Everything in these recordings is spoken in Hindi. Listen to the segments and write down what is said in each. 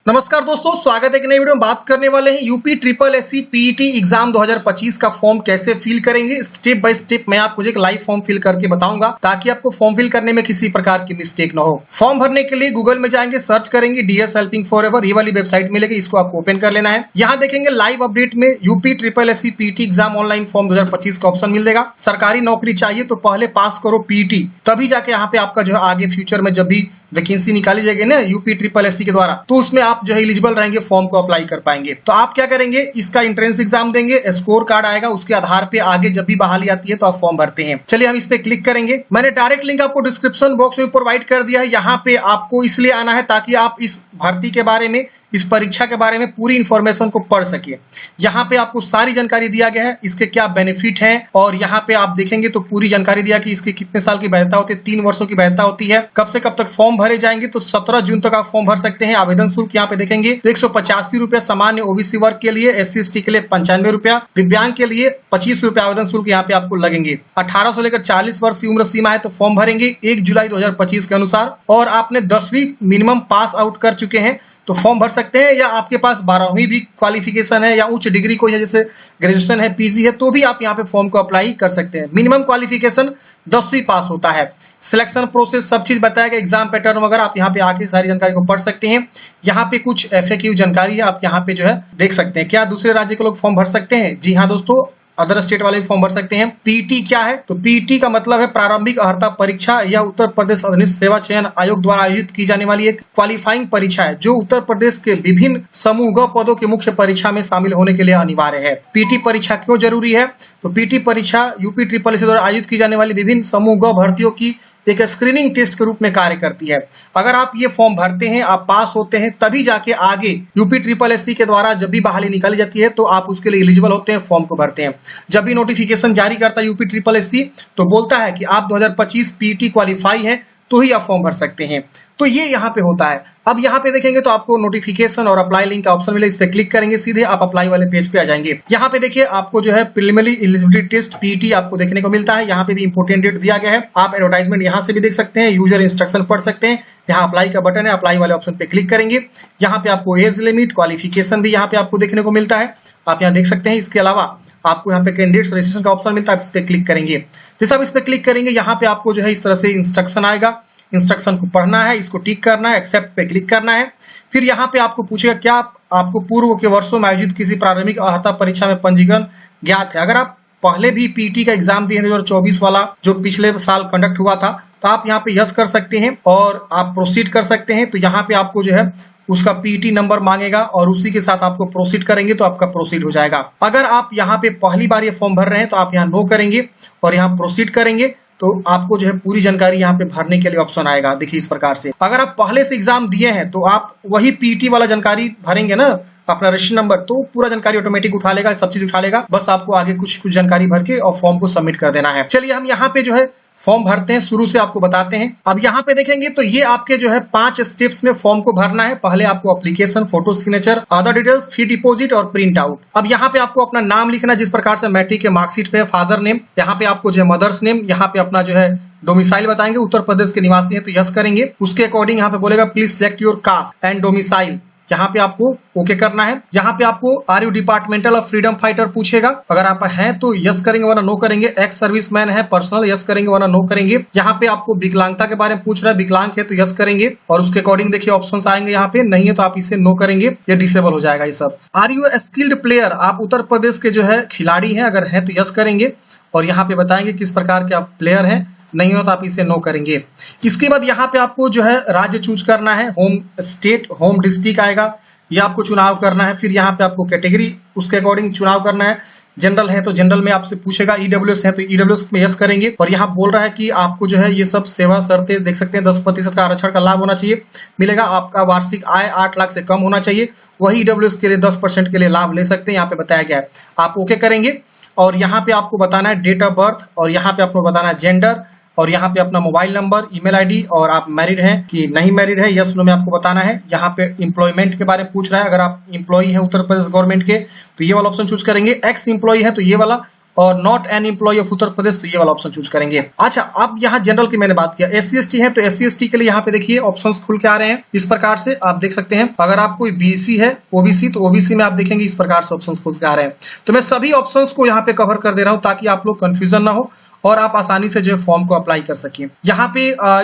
नमस्कार दोस्तों, स्वागत है एक नई वीडियो में। बात करने वाले हैं UP triple SC PET exam 2025 का फॉर्म कैसे फिल करेंगे। स्टेप बाय स्टेप मैं आपको एक लाइव फॉर्म फिल करके बताऊंगा ताकि आपको फॉर्म फिल करने में किसी प्रकार की मिस्टेक ना हो। फॉर्म भरने के लिए गूगल में जाएंगे, सर्च करेंगे डीएस हेल्पिंग फॉरएवर, ये वाली वेबसाइट मिलेगी, इसको आपको ओपन कर लेना है। यहाँ देखेंगे लाइव अपडेट में UP triple SC PET exam online form 2025 का ऑप्शन मिल जाएगा। सरकारी नौकरी चाहिए तो पहले पास करो पीईटी, तभी जाके यहाँ पे आपका जो है आगे फ्यूचर में जब भी वैकेंसी निकाली जाएगी ना यूपी ट्रिपल एससी के द्वारा, तो उसमें आप जो है एलिजिबल रहेंगे, फॉर्म को अप्लाई कर पाएंगे। तो आप क्या करेंगे, इसका एंट्रेंस एग्जाम देंगे, स्कोर कार्ड आएगा, उसके आधार पे आगे जब भी बहाली आती है तो आप फॉर्म भरते हैं। चलिए हम इस पे क्लिक करेंगे। मैंने डायरेक्ट लिंक आपको डिस्क्रिप्शन बॉक्स में प्रोवाइड कर दिया है। यहाँ पे आपको इसलिए आना है ताकि आप इस भर्ती के बारे में, इस परीक्षा के बारे में पूरी इंफॉर्मेशन को पढ़ सके। यहाँ पे आपको सारी जानकारी दिया गया है, इसके क्या बेनिफिट हैं, और यहाँ पे आप देखेंगे तो पूरी जानकारी दिया कि इसके कितने साल की वैधता होती है, 3 वर्षों की वैधता होती है, कब से कब तक फॉर्म भरे जाएंगे। तो 17 जून तक आप फॉर्म भर सकते हैं। आवेदन शुल्क यहाँ पे देखेंगे तो 185 रुपया सामान्य ओबीसी वर्ग के लिए, SC ST के लिए 95 रुपया, दिव्यांग के लिए 25 रुपया आवेदन शुल्क यहाँ पे आपको लगेंगे। 18 से लेकर 40 वर्ष की उम्र सीमा है तो फॉर्म भरेंगे 1 जुलाई 2025 के अनुसार, और आपने 10वीं मिनिमम पास आउट कर चुके हैं तो फॉर्म भर सकते हैं, या आपके पास 12वीं भी क्वालिफिकेशन है या उच्च डिग्री कोई है, जैसे ग्रेजुएशन है, पीजी है, तो भी आप यहाँ पे फॉर्म को अप्लाई कर सकते हैं। मिनिमम क्वालिफिकेशन 10वीं पास होता है। सिलेक्शन प्रोसेस सब चीज बताया गया, एग्जाम पैटर्न वगैरह आप यहाँ पे आके सारी जानकारी को पढ़ सकते हैं। यहाँ पे कुछ FAQ जानकारी है, आप यहाँ पे जो है देख सकते हैं। क्या दूसरे राज्य के लोग फॉर्म भर सकते हैं? जी हाँ दोस्तों, अदर स्टेट वाले भी फॉर्म भर सकते हैं। पीटी क्या है? तो पीटी का मतलब है प्रारंभिक अर्हता परीक्षा। यह उत्तर प्रदेश अधीनस्थ सेवा चयन आयोग द्वारा आयोजित की जाने वाली एक क्वालिफाइंग परीक्षा है जो उत्तर प्रदेश के विभिन्न समूह ग पदों की मुख्य परीक्षा में शामिल होने के लिए अनिवार्य है। पीटी परीक्षा क्यों जरूरी है? तो पीटी परीक्षा यूपी ट्रिपल एससी द्वारा आयोजित की जाने वाली विभिन्न समूह ग भर्तियों की एक स्क्रीनिंग टेस्ट के रूप में कार्य करती है। अगर आप ये फॉर्म भरते हैं, आप पास होते हैं, तभी जाके आगे यूपी ट्रिपल एससी के द्वारा जब भी बहाली निकाली जाती है तो आप उसके लिए एलिजिबल होते हैं, फॉर्म को भरते हैं। जब भी नोटिफिकेशन जारी करता है यूपी ट्रिपल एससी तो बोलता है कि आप 2025 पीटी क्वालिफाई है तो ही आप फॉर्म भर सकते हैं। तो ये यहाँ पे होता है। अब यहाँ पे देखेंगे तो आपको नोटिफिकेशन और अप्लाई लिंक का ऑप्शन मिलेगा, इस पे क्लिक करेंगे, सीधे आप अप्लाई वाले पेज पे आ जाएंगे। यहाँ पे देखिए आपको जो है प्रिलिमिनरी एलिजिबिलिटी टेस्ट पीटी आपको देखने को मिलता है। यहाँ पे भी इंपोर्टेंट डेट दिया गया है। आप एडवर्टाइजमेंट यहाँ से भी देख सकते हैं, यूजर इंस्ट्रक्शन पढ़ सकते हैं। यहाँ अप्लाई का बटन है, अप्लाई वाले ऑप्शन पे क्लिक करेंगे। यहाँ पे आपको एज लिमिट, क्वालिफिकेशन भी यहाँ पे आपको देखने को मिलता है, आप यहाँ देख सकते हैं। इसके अलावा आपको यहाँ पे कैंडिडेट्स रजिस्ट्रेशन का ऑप्शन मिलता है, इस पे क्लिक करेंगे। जैसे आप इस पे क्लिक करेंगे यहाँ पे आपको जो है इस तरह से इंस्ट्रक्शन आएगा। इंस्ट्रक्शन को पढ़ना है, इसको टिक करना है, एक्सेप्ट पे क्लिक करना है। फिर यहाँ पे आपको पूछेगा क्या आपको पूर्व के वर्षों में आयोजित किसी प्रारंभिक अर्हता परीक्षा में पंजीकरण ज्ञात है। अगर आप पहले भी पीटी का एग्जाम दिए 2024 वाला जो पिछले साल कंडक्ट हुआ था तो आप यहाँ पे यस कर सकते हैं और आप प्रोसीड कर सकते हैं। तो यहाँ पे आपको जो है उसका पीटी नंबर मांगेगा और उसी के साथ आपको प्रोसीड करेंगे तो आपका प्रोसीड हो जाएगा। अगर आप यहाँ पे पहली बार ये फॉर्म भर रहे हैं तो आप यहाँ नो करेंगे और यहाँ प्रोसीड करेंगे तो आपको जो है पूरी जानकारी यहाँ पे भरने के लिए ऑप्शन आएगा। देखिए इस प्रकार से अगर आप पहले से एग्जाम दिए हैं तो आप वही पीटी वाला जानकारी भरेंगे ना, अपना रजिस्ट्रेशन नंबर, तो पूरा जानकारी ऑटोमेटिक उठा लेगा, सब चीज उठा लेगा। बस आपको आगे कुछ जानकारी भर के और फॉर्म को सबमिट कर देना है। चलिए हम यहाँ पे जो है फॉर्म भरते हैं, शुरू से आपको बताते हैं। अब यहाँ पे देखेंगे तो ये आपके जो है 5 स्टेप्स में फॉर्म को भरना है। पहले आपको application, photo, signature, other details, fee deposit और प्रिंट आउट। अब यहाँ पे आपको अपना नाम लिखना, जिस प्रकार से मैट्रिक के मार्कशीट पे, फादर नेम, यहाँ पे आपको जो है मदर्स नेम, यहाँ पे अपना जो है डोमिसाइल बताएंगे, उत्तर प्रदेश के निवासी है तो यस करेंगे। उसके अकॉर्डिंग यहाँ पे बोलेगा please select your caste and domicile, यहाँ पे आपको ओके करना है। यहाँ पे आपको are you departmental of freedom fighter पूछेगा, अगर आप हैं तो यस करेंगे वरना नो करेंगे। एक्स सर्विसमैन है पर्सनल, यस करेंगे वरना नो करेंगे। यहाँ पे आपको विकलांगता के बारे में पूछ रहा है, विकलांग है तो यस करेंगे और उसके अकॉर्डिंग देखिए ऑप्शंस आएंगे। यहाँ पे नहीं है तो आप इसे नो करेंगे, ये डिसेबल हो जाएगा ये सब। आर यू स्किल्ड प्लेयर, आप उत्तर प्रदेश के जो है खिलाड़ी हैं, अगर है तो यस करेंगे और यहाँ पे बताएंगे किस प्रकार के आप प्लेयर हैं, नहीं हो तो आप इसे नो करेंगे। इसके बाद यहाँ पे आपको जो है राज्य चूज करना है, होम स्टेट, होम डिस्ट्रिक्ट आएगा, ये आपको चुनाव करना है। फिर यहाँ पे आपको कैटेगरी उसके अकॉर्डिंग चुनाव करना है। जनरल है तो जनरल में आपसे पूछेगा, ईडब्ल्यूएस है तो ईडब्ल्यूएस में यस करेंगे। और यहाँ बोल रहा है कि आपको जो है ये सब सेवा शर्तें देख सकते हैं, 10% का आरक्षण का लाभ होना चाहिए मिलेगा, आपका वार्षिक आय 8 लाख से कम होना चाहिए, वही ईडब्ल्यूएस के लिए 10% के लिए लाभ ले सकते हैं, यहाँ पे बताया गया है। आप ओके करेंगे और यहाँ पे आपको बताना है डेट ऑफ बर्थ और यहाँ पे आपको बताना है जेंडर और यहाँ पे अपना मोबाइल नंबर, ईमेल आईडी और आप मैरिड हैं कि नहीं मैरिड है, यस नो में आपको बताना है। यहाँ पे एम्प्लॉयमेंट के बारे में पूछ रहा है, अगर आप एम्प्लॉई है उत्तर प्रदेश गवर्नमेंट के तो ये वाला ऑप्शन चूज करेंगे, एक्स एम्प्लॉई है तो ये वाला, और not an employ of Uttar Pradesh, तो ये वाला ऑप्शन चूज करेंगे। अच्छा, अब यहाँ जनरल की मैंने बात किया, SC/ST है तो SC/ST के लिए यहाँ पे देखिए ऑप्शंस खुल के आ रहे हैं इस प्रकार से, आप देख सकते हैं। अगर आप कोई BC है, OBC, तो OBC में आप देखेंगे इस प्रकार से ऑप्शंस खुल के आ रहे हैं। तो मैं सभी ऑप्शंस को यहाँ पे कवर कर दे रहा हूँ ताकि आप लोग कंफ्यूजन ना हो और आप आसानी से जो है फॉर्म को अप्लाई कर सकें। यहाँ पे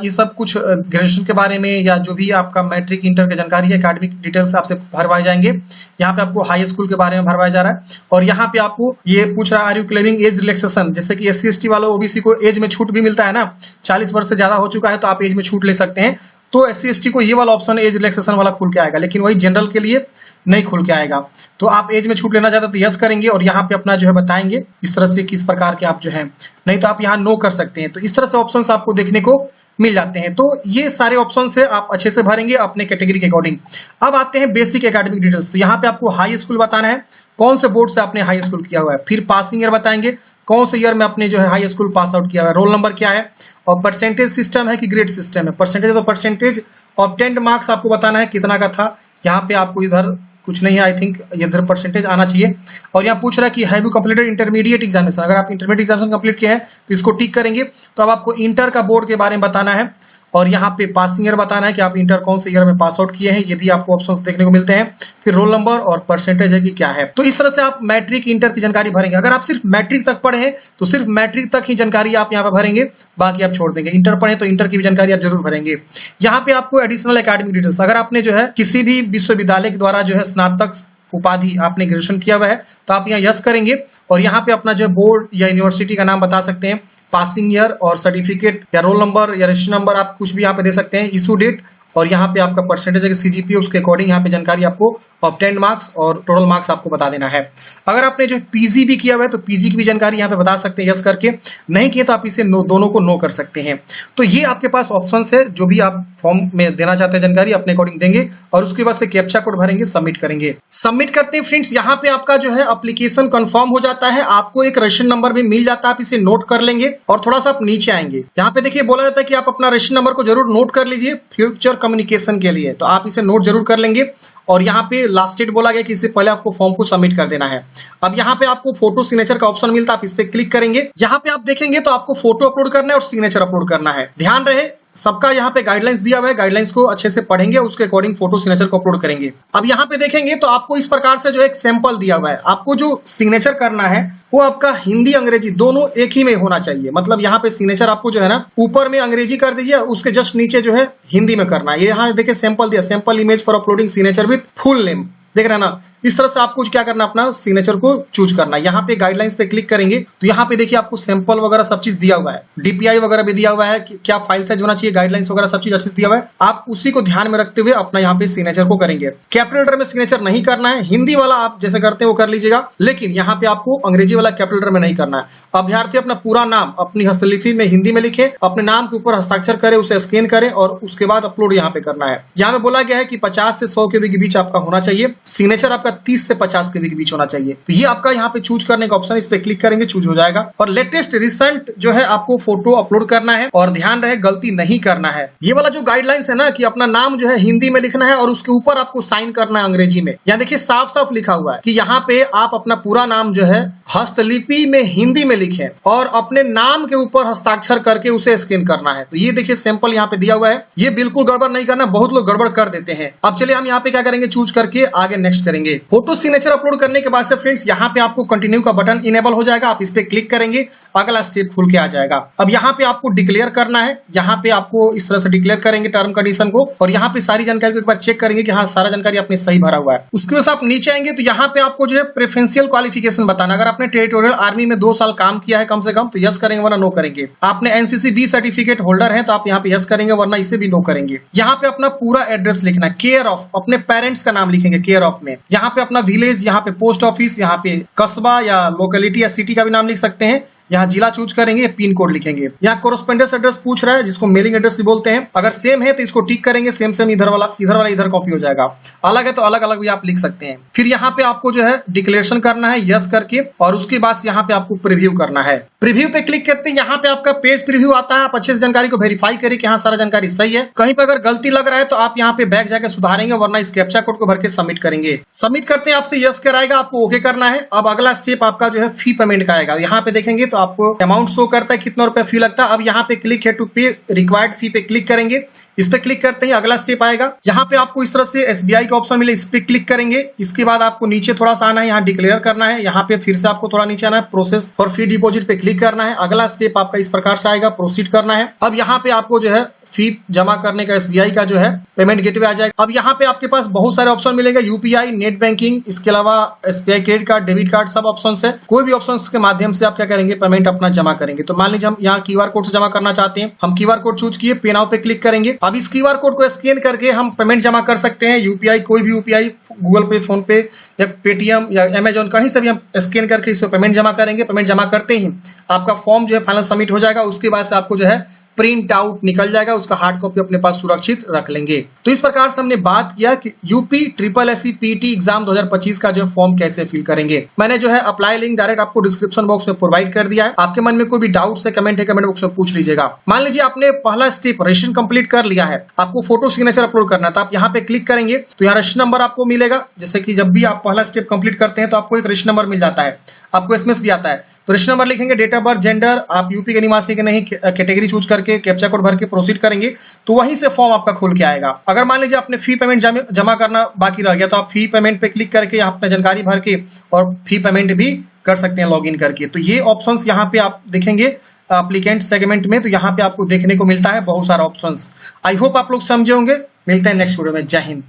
ये सब कुछ ग्रेजुएशन के बारे में या जो भी आपका मैट्रिक इंटर की जानकारी है, एकेडमिक डिटेल्स आपसे भरवाए जाएंगे। यहाँ पे आपको हाई स्कूल के बारे में भरवाया जा रहा है और यहाँ पे आपको ये पूछ रहा है, are you claiming age relaxation, जैसे कि SC/ST वालों OBC को एज में छूट भी मिलता है ना, 40 वर्ष से ज्यादा हो चुका है तो आप एज में छूट ले सकते हैं। तो SC/ST को ये वाला ऑप्शन एज रिलैक्सेशन वाला खुल के आएगा, लेकिन वही जनरल के लिए नहीं खुल के आएगा। तो आप एज में छूट लेना चाहते तो यस करेंगे और यहाँ पे अपना जो है बताएंगे इस तरह से किस प्रकार के आप जो है, नहीं तो आप यहाँ नो कर सकते हैं। तो इस तरह से ऑप्शंस आपको देखने को मिल जाते हैं। तो ये सारे ऑप्शन से आप अच्छे से भरेंगे अपने कैटेगरी के अकॉर्डिंग। अब आते हैं बेसिक एकेडमिक डिटेल्स। तो यहाँ पे आपको हाई स्कूल बताना है, कौन से बोर्ड से आपने हाई स्कूल किया हुआ है, फिर पासिंग ईयर बताएंगे, कौन से ईयर में आपने जो है हाई स्कूल पास आउट किया हुआ है, रोल नंबर क्या है, और परसेंटेज सिस्टम है कि ग्रेड सिस्टम है। परसेंटेज तो परसेंटेज ऑब्टेन्ड मार्क्स आपको बताना है कितना का था। यहाँ पे आपको इधर कुछ नहीं है, आई थिंक इधर परसेंटेज आना चाहिए। और यहाँ पूछ रहा है कि have you completed intermediate examination, अगर आप इंटरमीडिएट एग्जामिनेशन कंप्लीट किए हैं तो इसको टिक करेंगे। तो अब आपको इंटर का बोर्ड के बारे में बताना है और यहाँ पे पासिंग ईयर बताना है कि आप इंटर कौन से ईयर में पास आउट किए हैं, ये भी आपको ऑप्शंस देखने को मिलते हैं। फिर रोल नंबर और परसेंटेज है कि क्या है। तो इस तरह से आप मैट्रिक इंटर की जानकारी भरेंगे। अगर आप सिर्फ मैट्रिक तक पढ़े हैं तो सिर्फ मैट्रिक तक ही जानकारी आप यहाँ पे भरेंगे, बाकी आप छोड़ देंगे। इंटर पढ़े तो इंटर की भी जानकारी आप जरूर भरेंगे। यहाँ पे आपको एडिशनल एकेडमिक डिटेल्स, अगर आपने जो है किसी भी विश्वविद्यालय के द्वारा जो है स्नातक उपाधि आपने ग्रेजुएशन किया हुआ है तो आप यहाँ यस करेंगे और यहाँ पे अपना जो बोर्ड या यूनिवर्सिटी का नाम बता सकते हैं, पासिंग ईयर और सर्टिफिकेट या रोल नंबर या रजिस्टर नंबर आप कुछ भी यहाँ पे दे सकते हैं, इशू डेट और यहाँ पे आपका परसेंटेज है CGPA, उसके अकॉर्डिंग यहाँ पे जानकारी आपको ऑब्टेन्ड मार्क्स और टोटल मार्क्स आपको बता देना है। अगर आपने जो PG भी किया हुआ है तो PG की भी जानकारी यहाँ पे बता सकते हैं यस करके, नहीं किए तो आप इसे दोनों को नो कर सकते हैं। तो ये आपके पास ऑप्शंस है, जो भी आप फॉर्म में देना चाहते हैं जानकारी अपने अकॉर्डिंग देंगे और उसके बाद से कैप्चा कोड भरेंगे, सबमिट करेंगे। सबमिट करते हैं फ्रेंड्स, यहाँ पे आपका जो है एप्लीकेशन कंफर्म हो जाता है, आपको एक रजिस्ट्रेशन नंबर भी मिल जाता है, आप इसे नोट कर लेंगे और थोड़ा सा आप नीचे आएंगे। यहाँ पे देखिए बोला जाता है कि आप अपना रजिस्ट्रेशन नंबर को जरूर नोट कर लीजिए फ्यूचर कम्युनिकेशन के लिए, तो आप इसे नोट जरूर कर लेंगे। और यहाँ पे लास्ट डेट बोला गया कि इससे पहले आपको फॉर्म को सबमिट कर देना है। अब यहाँ पे आपको फोटो सिग्नेचर का ऑप्शन मिलता है, आप इस पे क्लिक करेंगे। यहाँ पे आप देखेंगे तो आपको फोटो अपलोड करना है और सिग्नेचर अपलोड करना है। ध्यान रहे सबका यहाँ पे गाइडलाइंस दिया हुआ है, गाइडलाइंस को अच्छे से पढ़ेंगे, उसके अकॉर्डिंग फोटो सिग्नेचर को अपलोड करेंगे। अब यहाँ पे देखेंगे तो आपको इस प्रकार से जो एक सैंपल दिया हुआ है, आपको जो सिग्नेचर करना है वो आपका हिंदी अंग्रेजी दोनों एक ही में होना चाहिए। मतलब यहाँ पे सिग्नेचर आपको जो है ना ऊपर में अंग्रेजी कर दीजिए, उसके जस्ट नीचे जो है हिंदी में करना है। ये यहाँ देखिए सैंपल दिया, sample image for uploading signature with full name, देख रहे हैं ना। इस तरह से आपको क्या करना, अपना सिग्नेचर को चूज करना है। यहाँ पे गाइडलाइंस पे क्लिक करेंगे तो यहाँ पे देखिए आपको सैंपल वगैरह सब चीज दिया हुआ है, DPI वगैरह भी दिया हुआ है, क्या फाइल साइज होना चाहिए, गाइडलाइंस वगैरह सब चीज अच्छे से दिया हुआ है। आप उसी को ध्यान में रखते हुए अपना यहाँ पे सिग्नेचर को करेंगे। कैपिटल लेटर में सिग्नेचर नहीं करना है, हिंदी वाला आप जैसे करते हैं वो कर लीजिएगा, लेकिन यहाँ पे आपको अंग्रेजी वाला कैपिटल लेटर में नहीं करना है। अभ्यर्थी अपना पूरा नाम अपनी हस्तलिपि में हिंदी में लिखे, अपने नाम के ऊपर हस्ताक्षर करे, उसे स्कैन करे और उसके बाद अपलोड यहाँ पे करना है। यहाँ पे बोला गया है कि 50 से 100 के बीच आपका होना चाहिए, सिग्नेचर आपका 30 से 50 के बीच होना चाहिए। तो ये आपका यहाँ पे चूज करने का ऑप्शन, इस पे क्लिक करेंगे चूज हो जाएगा। और लेटेस्ट रिसेंट जो है आपको फोटो अपलोड करना है और ध्यान रहे गलती नहीं करना है। ये वाला जो गाइडलाइंस है ना कि अपना नाम जो है हिंदी में लिखना है और उसके ऊपर आपको साइन करना है अंग्रेजी में। यहाँ देखिए साफ साफ लिखा हुआ है कि यहाँ पे आप अपना पूरा नाम जो है हस्तलिपि में हिंदी में लिखें और अपने नाम के ऊपर हस्ताक्षर करके उसे स्कैन करना है। तो ये देखिए सैंपल यहाँ पे दिया हुआ है, ये बिल्कुल गड़बड़ नहीं करना, बहुत लोग गड़बड़ कर देते हैं। अब चलिए हम यहाँ पे क्या करेंगे, चूज करके आगे नेक्स्ट करेंगे। फोटो सिग्नेचर अपलोड करने के बाद से फ्रेंड्स यहाँ पे आपको कंटिन्यू का बटन इनेबल हो जाएगा, आप इस पे क्लिक करेंगे, अगला स्टेप खुल के आ जाएगा। अब यहाँ पे आपको डिक्लेयर करना है, यहाँ पे आपको इस तरह से डिक्लेयर करेंगे टर्म कंडीशन को और यहाँ पे सारी जानकारी को एक बार चेक करेंगे कि हाँ सारा जानकारी आपने सही भरा हुआ है। उसके बाद आप नीचे आएंगे तो यहाँ पे आपको जो है प्रेफरेंशियल क्वालिफिकेशन बताना, अगर आपने टेरिटोरियल आर्मी में 2 साल काम किया है कम से कम तो यस करेंगे वरना नो करेंगे। आपने NCC B सर्टिफिकेट होल्डर है तो आप यहाँ पे यस करेंगे वरना इसे भी नो करेंगे। यहाँ पे अपना पूरा एड्रेस लिखना है, केयर ऑफ अपने पेरेंट्स का नाम लिखेंगे केयर ऑफ में, यहाँ पे अपना विलेज, यहाँ पे पोस्ट ऑफिस, यहाँ पे कस्बा या लोकेलिटी या सिटी का भी नाम लिख सकते हैं, यहाँ जिला चूज करेंगे, पिन कोड लिखेंगे। यहाँ कोरस्पोंडेंस एड्रेस पूछ रहा है जिसको मेलिंग एड्रेस भी बोलते हैं। अगर सेम है तो इसको टिक करेंगे, सेम सेम इधर वाला इधर कॉपी हो जाएगा। अलग है तो अलग अलग भी आप लिख सकते हैं। फिर यहाँ पे आपको जो है डिक्लेरेशन करना है यस करके, और उसके बाद यहाँ पे आपको प्रीव्यू करना है। प्रीव्यू पे क्लिक करते हैं, यहाँ पे आपका पेज प्रीव्यू आता है। आप अच्छे से जानकारी को वेरीफाई करें कि हाँ सारा जानकारी सही है। कहीं पर अगर गलती लग रहा है तो आप यहाँ पे बैक जाकर सुधारेंगे, वरना इस कैप्चा कोड को भर के सबमिट करेंगे। सबमिट करते हैं आपसे यस कराएगा, आपको ओके करना है। अब अगला स्टेप आपका जो है फी पेमेंट का आएगा। यहाँ पे देखेंगे तो आपको अमाउंट शो करता है कितना रुपया फी लगता है। अब यहाँ पे क्लिक है टू पे रिक्वायर्ड फी पे क्लिक करेंगे। इस पे क्लिक करते ही अगला स्टेप आएगा। यहाँ पे आपको इस तरह से SBI का ऑप्शन मिले, इस पे क्लिक करेंगे। इसके बाद आपको नीचे थोड़ा सा आना है, यहाँ डिक्लेयर करना है। यहाँ पे फिर से आपको थोड़ा नीचे आना है, प्रोसेस फॉर फी डिपॉजिट पे क्लिक करना है। अगला स्टेप आपका इस प्रकार से आएगा, प्रोसीड करना है। अब यहाँ पे आपको जो है फी जमा करने का SBI का जो है पेमेंट गेटवे आ जाएगा। अब यहाँ पे आपके पास बहुत सारे ऑप्शन मिलेंगे, UPI, नेट बैंकिंग, इसके अलावा SBI credit card, debit card, सब ऑप्शन है। कोई भी ऑप्शन के माध्यम से आप क्या करेंगे, पेमेंट अपना जमा करेंगे। तो मान लीजिए हम यहाँ QR कोड से जमा करना चाहते हैं, हम QR कोड चूज किए, पे नाउ पे क्लिक करेंगे। अब इस QR कोड को स्कैन करके हम पेमेंट जमा कर सकते हैं। UPI, कोई भी UPI, गूगल पे, फोन पे या पेटीएम या अमेजोन, कहीं से भी हम स्कैन करके इसको पेमेंट जमा करेंगे। पेमेंट जमा करते ही आपका फॉर्म जो है फाइनल सबमिट हो जाएगा। उसके बाद से आपको जो है प्रिंट आउट निकल जाएगा, उसका हार्ड कॉपी अपने पास सुरक्षित रख लेंगे। तो इस प्रकार से हमने बात किया कि UP SSSC PET एग्जाम 2025 का जो फॉर्म कैसे फिल करेंगे। मैंने जो है अप्लाई लिंक डायरेक्ट आपको डिस्क्रिप्शन बॉक्स में प्रोवाइड कर दिया है। आपके मन में कोई भी डाउट है, कमेंट बॉक्स में पूछ लीजिएगा। मान लीजिए आपने पहला स्टेप रजिस्ट्रेशन कंप्लीट कर लिया है, आपको फोटो सिग्नेचर अपलोड करना है, तो आप यहाँ पे क्लिक करेंगे तो यहाँ रजिस्ट्रेशन नंबर आपको मिलेगा। जैसे कि जब भी आप पहला स्टेप कंप्लीट करते हैं तो आपको एक रजिस्ट्रेशन नंबर मिल जाता है, आपको SMS भी आता है। तो रजिस्ट्रेशन नंबर लिखेंगे, डेट ऑफ बर्थ, जेंडर, आप यूपी के निवासी के नहीं, कैटेगरी चूज करके कैप्चा कोड भर के प्रोसीड करेंगे तो वहीं से फॉर्म आपका खुल के आएगा। अगर मान लीजिए आपने फी पेमेंट जमा करना बाकी रह गया तो आप फी पेमेंट पे क्लिक करके अपना जानकारी भर के और फी पेमेंट भी कर सकते हैं लॉगिन करके। तो ये ऑप्शंस यहाँ पे आप देखेंगे एप्लीकेंट सेगमेंट में, तो यहाँ पे आपको देखने को मिलता है बहुत सारा ऑप्शंस। आई होप आप लोग समझे होंगे। मिलते हैं नेक्स्ट वीडियो में। जय हिंद।